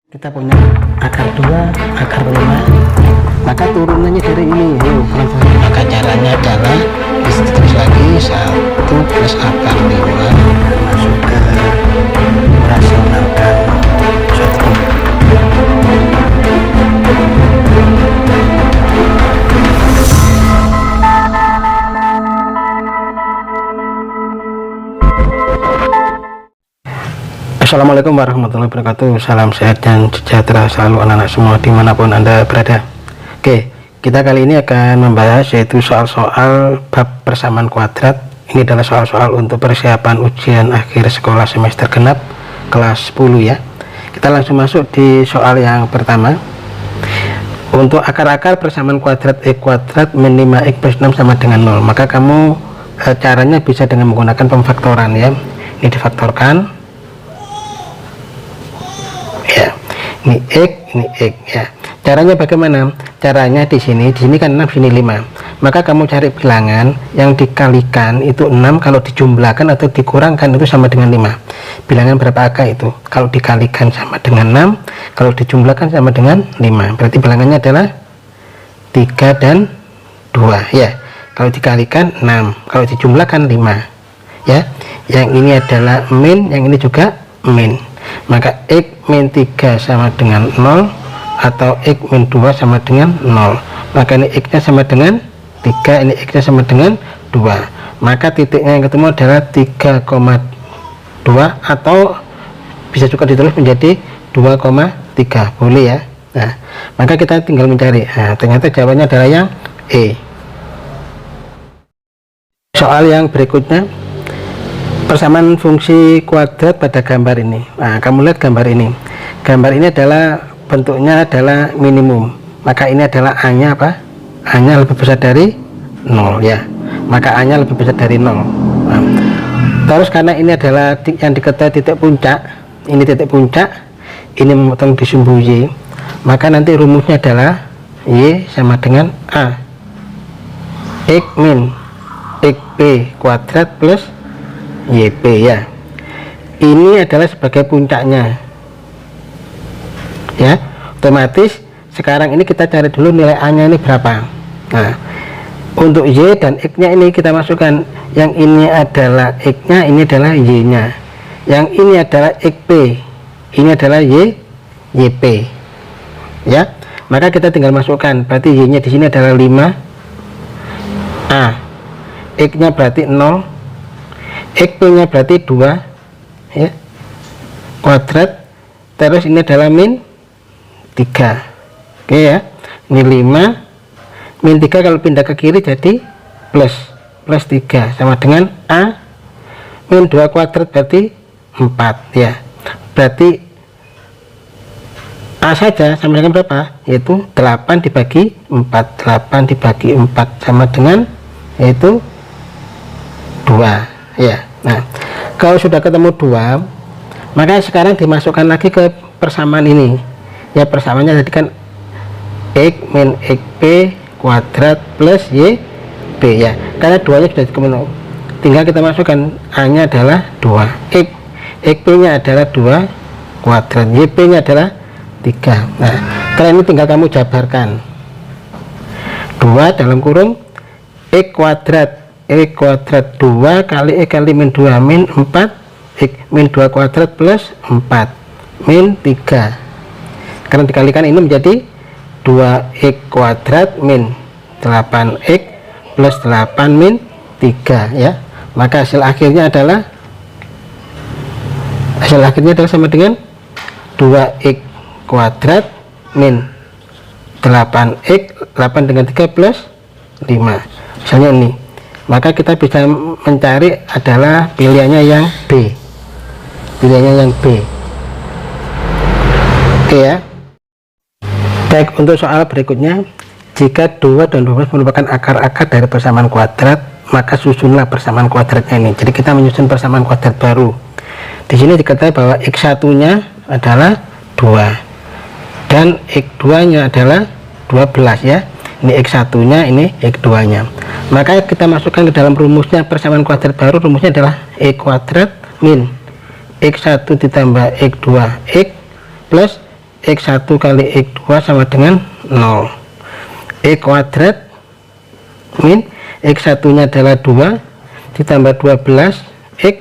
Kita punya akar 2, akar 5, maka turunannya dari ini. Maka caranya adalah ditulis lagi 1 plus akar 5 masuk ke merasionalkan suatu. Assalamualaikum warahmatullahi wabarakatuh. Salam sehat dan sejahtera selalu anak-anak semua dimanapun Anda berada. Oke, kita kali ini akan membahas yaitu soal-soal bab persamaan kuadrat. Ini adalah soal-soal untuk persiapan ujian akhir sekolah semester genap kelas 10 ya. Kita langsung masuk di soal yang pertama. Untuk akar-akar persamaan kuadrat x kuadrat min 5x plus 6 sama dengan 0, maka kamu caranya bisa dengan menggunakan pemfaktoran ya. Ini difaktorkan. Ini x ya. Caranya bagaimana? Caranya di sini kan 6, sini 5. Maka kamu cari bilangan yang dikalikan itu 6, kalau dijumlahkan atau dikurangkan itu sama dengan 5. Bilangan berapa angka itu? Kalau dikalikan sama dengan 6, kalau dijumlahkan sama dengan 5. Berarti bilangannya adalah 3 dan 2 ya. Kalau dikalikan 6, kalau dijumlahkan 5 ya. Yang ini adalah min, yang ini juga min. Maka x min 3 sama dengan 0 atau x min 2 sama dengan 0. Maka ini x nya sama dengan 3, ini x nya sama dengan 2. Maka titiknya yang ketemu adalah 3,2 atau bisa juga ditulis menjadi 2,3, boleh ya. Nah, maka kita tinggal mencari. Nah, ternyata jawabannya adalah yang E. Soal yang berikutnya, persamaan fungsi kuadrat pada gambar ini. Nah, kamu lihat gambar ini. Gambar ini adalah bentuknya adalah minimum. Maka ini adalah A-nya apa? A-nya lebih besar dari 0 ya. Maka A-nya lebih besar dari 0. Nah, terus karena ini adalah yang diketahui titik puncak, ini titik puncak, ini memotong di sumbu Y, maka nanti rumusnya adalah Y sama dengan A X min XP kuadrat plus YP ya. Ini adalah sebagai puncaknya ya. Otomatis sekarang ini kita cari dulu nilai A nya ini berapa. Nah, untuk Y dan X nya ini kita masukkan. Yang ini adalah X nya, ini adalah Y nya. Yang ini adalah XP, ini adalah YP ya. Maka kita tinggal masukkan. Berarti Y nya di sini adalah 5, A X nya berarti 0, XP nya berarti 2 ya, kuadrat, terus ini adalah min 3. Oke ya, ini 5 min 3 kalau pindah ke kiri jadi plus 3 sama dengan A min 2 kuadrat berarti 4 ya. Berarti A saja sama dengan berapa? Yaitu 8 dibagi 4. 8 dibagi 4 sama dengan yaitu 2 ya. Nah, kalau sudah ketemu 2, maka sekarang dimasukkan lagi ke persamaan ini ya. Persamaannya tadi kan X min XP kuadrat plus YP ya. Karena 2 nya sudah dikemenuk, tinggal kita masukkan. A nya adalah 2, XP nya adalah 2 kuadrat, YP nya adalah 3. Nah, kalian ini tinggal kamu jabarkan. 2 dalam kurung X kuadrat 2 kali X kali min 2 min 4 X min 2 kuadrat plus 4 min 3. Karena dikalikan ini menjadi 2x kuadrat min 8x plus 8 min 3 ya. Maka hasil akhirnya adalah sama dengan 2x kuadrat min 8x, 8 dengan 3 plus 5 misalnya ini. Maka kita bisa mencari adalah pilihannya yang B. Oke ya. Baik, untuk soal berikutnya, jika 2 dan 12 merupakan akar-akar dari persamaan kuadrat, maka susunlah persamaan kuadratnya ini. Jadi kita menyusun persamaan kuadrat baru. Di sini diketahui bahwa x1 nya adalah 2 dan x2 nya adalah 12 ya. Ini x1 nya, ini x2 nya. Maka kita masukkan ke dalam rumusnya persamaan kuadrat baru. Rumusnya adalah x kuadrat min x1 ditambah x2 x plus X1 kali X2 sama dengan 0. X kuadrat min X1 nya adalah 2 ditambah 12 X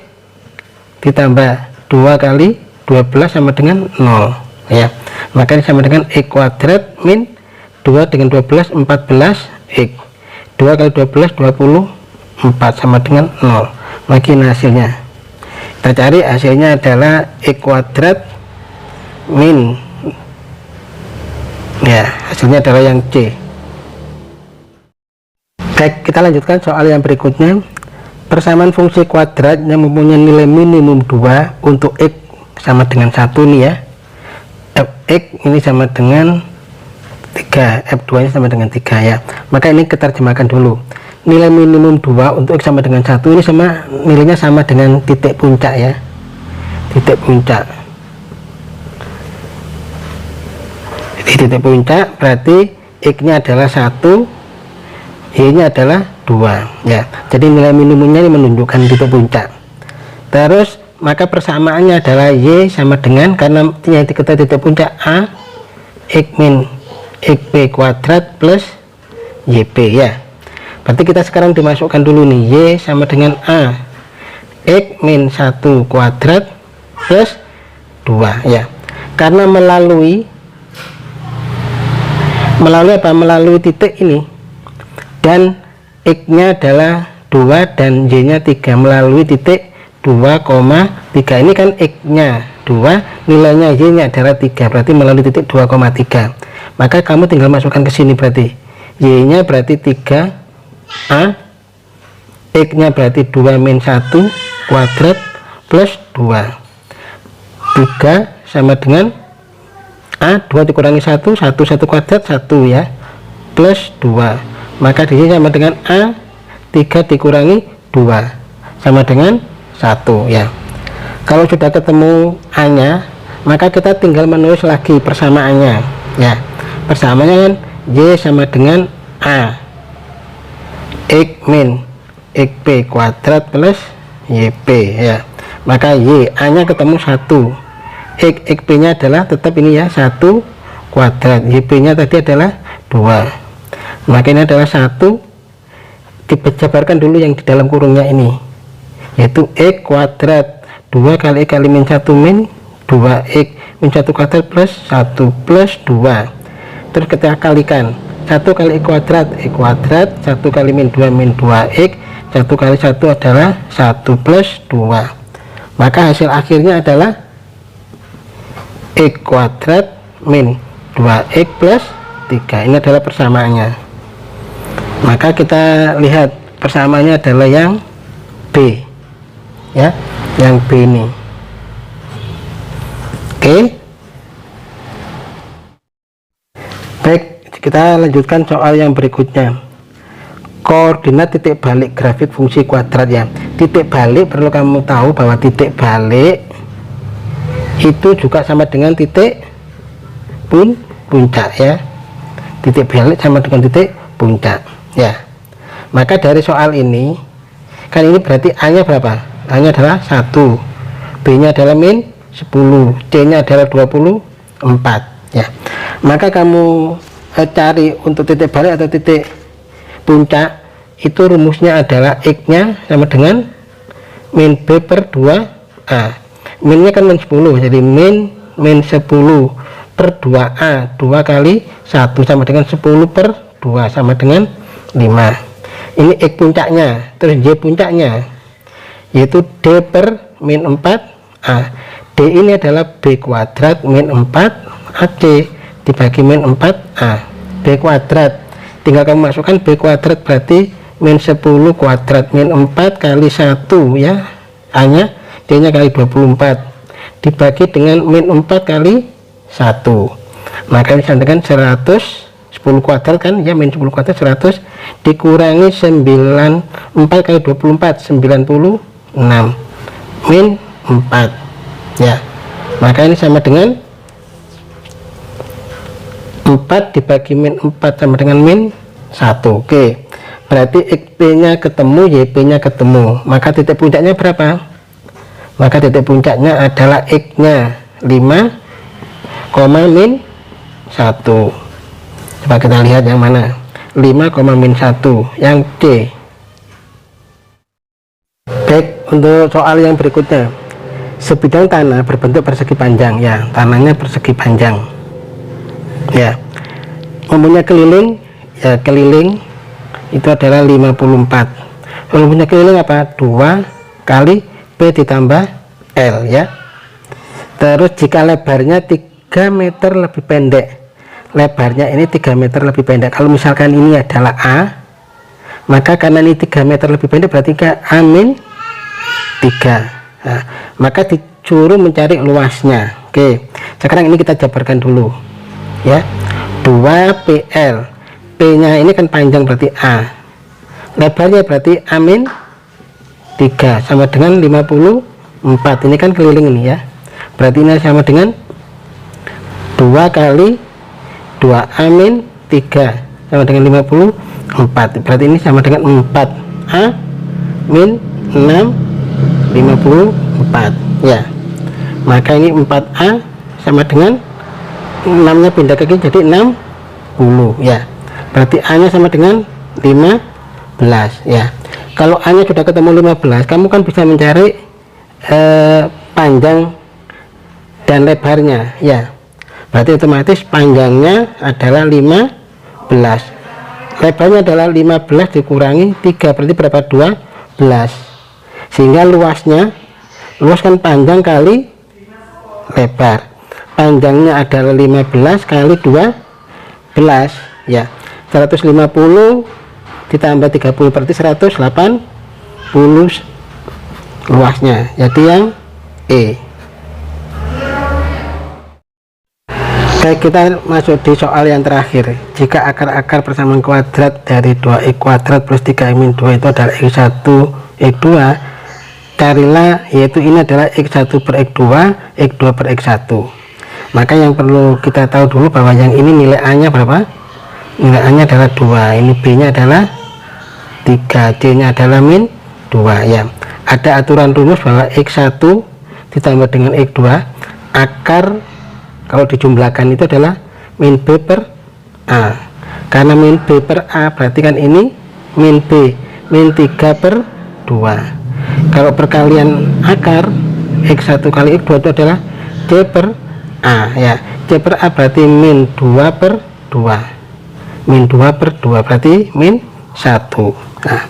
ditambah 2 kali 12 sama dengan 0 ya. Maka ini sama dengan X kuadrat min 2 dengan 12 14 X 2 kali 12 24 sama dengan 0. Maka ini hasilnya, kita cari hasilnya adalah X kuadrat min ya, hasilnya adalah yang C. Baik, kita lanjutkan soal yang berikutnya. Persamaan fungsi kuadrat yang mempunyai nilai minimum 2 untuk X sama dengan 1 nih ya. Fx ini sama dengan 3, F2 nya sama dengan 3 ya. Maka ini kita terjemahkan dulu. Nilai minimum 2 untuk X sama dengan 1 ini sama nilainya sama dengan titik puncak ya. Titik puncak. Jadi titik puncak berarti X nya adalah 1, Y nya adalah 2 ya. Jadi nilai minimumnya ini menunjukkan titik puncak. Terus maka persamaannya adalah Y sama dengan, karena yang diketahui titik puncak A, X min XP kuadrat plus YP ya. Berarti kita sekarang dimasukkan dulu nih, Y sama dengan A X min 1 kuadrat plus 2 ya. Karena melalui apa? Melalui titik ini, dan X nya adalah 2 dan Y nya 3 melalui titik 2,3. Ini kan X nya 2, nilainya Y nya adalah 3, berarti melalui titik 2,3. Maka kamu tinggal masukkan ke sini, berarti Y nya berarti 3A, X nya berarti 2 min 1 kuadrat plus 2. 3 sama dengan A, 2 dikurangi 1, 1 kuadrat 1 ya, plus 2. Maka di sini sama dengan A, 3 dikurangi 2 sama dengan 1 ya. Kalau sudah ketemu A nya, maka kita tinggal menulis lagi persamaannya ya. Persamaannya kan Y sama dengan A X min XP kuadrat plus YP ya. Maka Y, A nya ketemu 1, XP nya adalah tetap ini ya, 1 kuadrat, YP nya tadi adalah 2. Maka ini adalah 1, dijabarkan dulu yang di dalam kurungnya ini, yaitu X kuadrat 2 kali X kali min 1 min 2X min 1 kuadrat plus 1 plus 2. Terus kita kalikan 1 kali X kuadrat 1 kali min 2 min 2X, 1 kali 1 adalah 1 plus 2. Maka hasil akhirnya adalah X kuadrat min 2X plus 3. Ini adalah persamaannya. Maka kita lihat persamaannya adalah yang B ya, yang B ini. Oke. Baik, kita lanjutkan soal yang berikutnya. Koordinat titik balik grafik fungsi kuadrat ya. Titik balik perlu kamu tahu bahwa titik balik itu juga sama dengan titik puncak ya. Titik balik sama dengan titik puncak ya. Maka dari soal ini kan ini berarti A nya berapa? A nya adalah 1, B nya adalah min 10, C nya adalah 24 ya. Maka kamu cari untuk titik balik atau titik puncak, itu rumusnya adalah X nya sama dengan min B per 2A. Minnya kan min 10, jadi min 10 per 2A, 2 kali 1 sama dengan 10 per 2 sama dengan 5. Ini X puncaknya. Terus Y puncaknya yaitu D per min 4A. D ini adalah B kuadrat min 4AC dibagi min 4A. B kuadrat, tinggal kamu masukkan B kuadrat berarti min 10 kuadrat min 4 kali 1 ya, A nya, D nya kali 24 dibagi dengan min 4 kali 1. Maka bisa dengan 100, 10 kuadrat kan ya, min 10 kuadrat 100 dikurangi 4 kali 24 96 min 4 ya. Maka ini sama dengan 4 dibagi min 4 sama dengan min 1. Oke, berarti XP nya ketemu, YP nya ketemu. Maka titik puncaknya berapa? Maka titik puncaknya adalah X nya 5,5 min 1. Coba kita lihat yang mana. 5, min 1 yang C. Baik, untuk soal yang berikutnya, sebidang tanah berbentuk persegi panjang. Ya, tanahnya persegi panjang. Ya, mempunyai keliling. Ya, keliling itu adalah 54. Mempunyai keliling apa? 2 kali B ditambah L, ya. Terus jika lebarnya 3 meter lebih pendek, lebarnya ini 3 meter lebih pendek. Kalau misalkan ini adalah A, maka karena ini 3 meter lebih pendek berarti A min 3. Nah, maka disuruh mencari luasnya. Oke, sekarang ini kita jabarkan dulu, ya. 2PL, P nya ini kan panjang berarti A, lebarnya berarti A min 3 sama dengan 54. Ini kan keliling ini, ya, berarti ini sama dengan 2 kali 2A min 3 sama dengan 54. Berarti ini sama dengan 4A min 6 54, ya. Maka ini 4A sama dengan 6 nya pindah ke kiri jadi 60, ya. Berarti A nya sama dengan 15, ya. Kalau A nya sudah ketemu 15, kamu kan bisa mencari panjang dan lebarnya, ya. Berarti otomatis panjangnya adalah 15, lebarnya adalah 15 dikurangi 3 berarti berapa? 12. Sehingga luasnya, luas kan panjang kali lebar, panjangnya adalah 15 kali 12, ya. 150 ditambah 30 berarti 180 luasnya, jadi yang E. Baik, kita masuk di soal yang terakhir. Jika akar-akar persamaan kuadrat dari 2x kuadrat plus 3x-2 itu adalah x1 x2, carilah, yaitu ini adalah x1 per x2, x2 per x1. Maka yang perlu kita tahu dulu bahwa yang ini nilai A nya berapa? Nilai A nya adalah 2, ini B nya adalah 3, C nya adalah min 2, ya. Ada aturan rumus bahwa x1 ditambah dengan x2, akar kalau dijumlahkan itu adalah min B per A. Karena min B per A berarti kan ini min B, min 3 per 2. Kalau perkalian akar x1 kali x2 itu adalah C per A, ya. C per A berarti min 2 per 2, min 2 per 2 berarti min 1. Nah,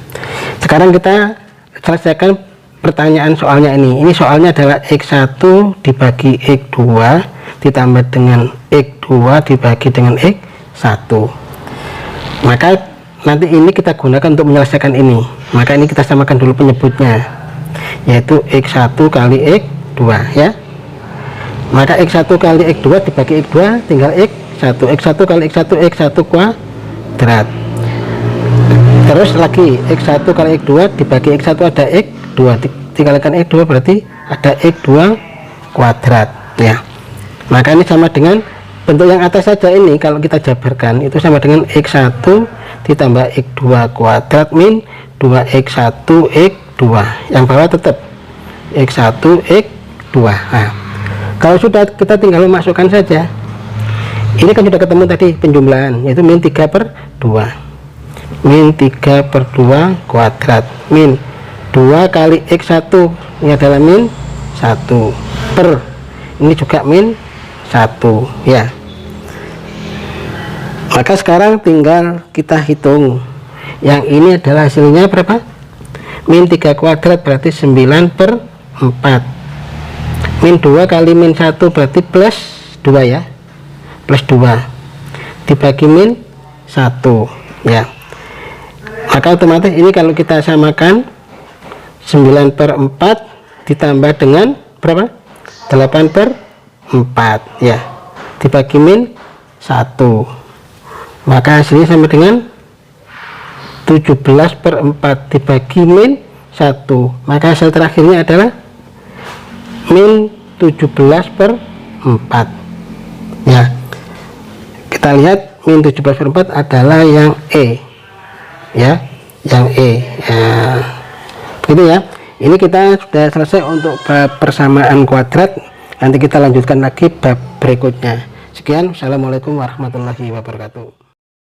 sekarang kita selesaikan pertanyaan soalnya ini. Ini soalnya adalah x1 dibagi x2 ditambah dengan x2 dibagi dengan x1. Maka nanti ini kita gunakan untuk menyelesaikan ini. Maka ini kita samakan dulu penyebutnya, yaitu x1 kali x2, ya. Maka x1 kali x2 dibagi x2 tinggal x1, x1 kali x1 x1 kuadrat. Terus lagi x1 kali x2 dibagi x1 ada x2, dikalikan x2 berarti ada x2 kuadrat, ya. Maka ini sama dengan bentuk yang atas saja. Ini kalau kita jabarkan itu sama dengan x1 ditambah x2 kuadrat min 2x1 x2, yang bawah tetap x1 x2. Nah, kalau sudah, kita tinggal memasukkan saja. Ini kan sudah ketemu tadi penjumlahan, yaitu min 3 per 2, min 3 per 2 kuadrat min 2 kali x1, ini adalah min 1 per ini juga min 1, ya. Maka sekarang tinggal kita hitung. Yang ini adalah hasilnya berapa? Min 3 kuadrat berarti 9 per 4, min 2 kali min 1 berarti plus 2, ya, plus 2 dibagi min 1, ya. Maka otomatis ini kalau kita samakan 9 per 4 ditambah dengan berapa? 8 per 4, ya, dibagi min 1, maka hasilnya sama dengan 17 per 4 dibagi min 1, maka hasil terakhirnya adalah min 17 per 4, ya. Kita lihat min 17 per 4 adalah yang E, ya, yang E, ya. Gitu, ya. Ini kita sudah selesai untuk bab persamaan kuadrat. Nanti kita lanjutkan lagi bab berikutnya. Sekian, assalamualaikum warahmatullahi wabarakatuh.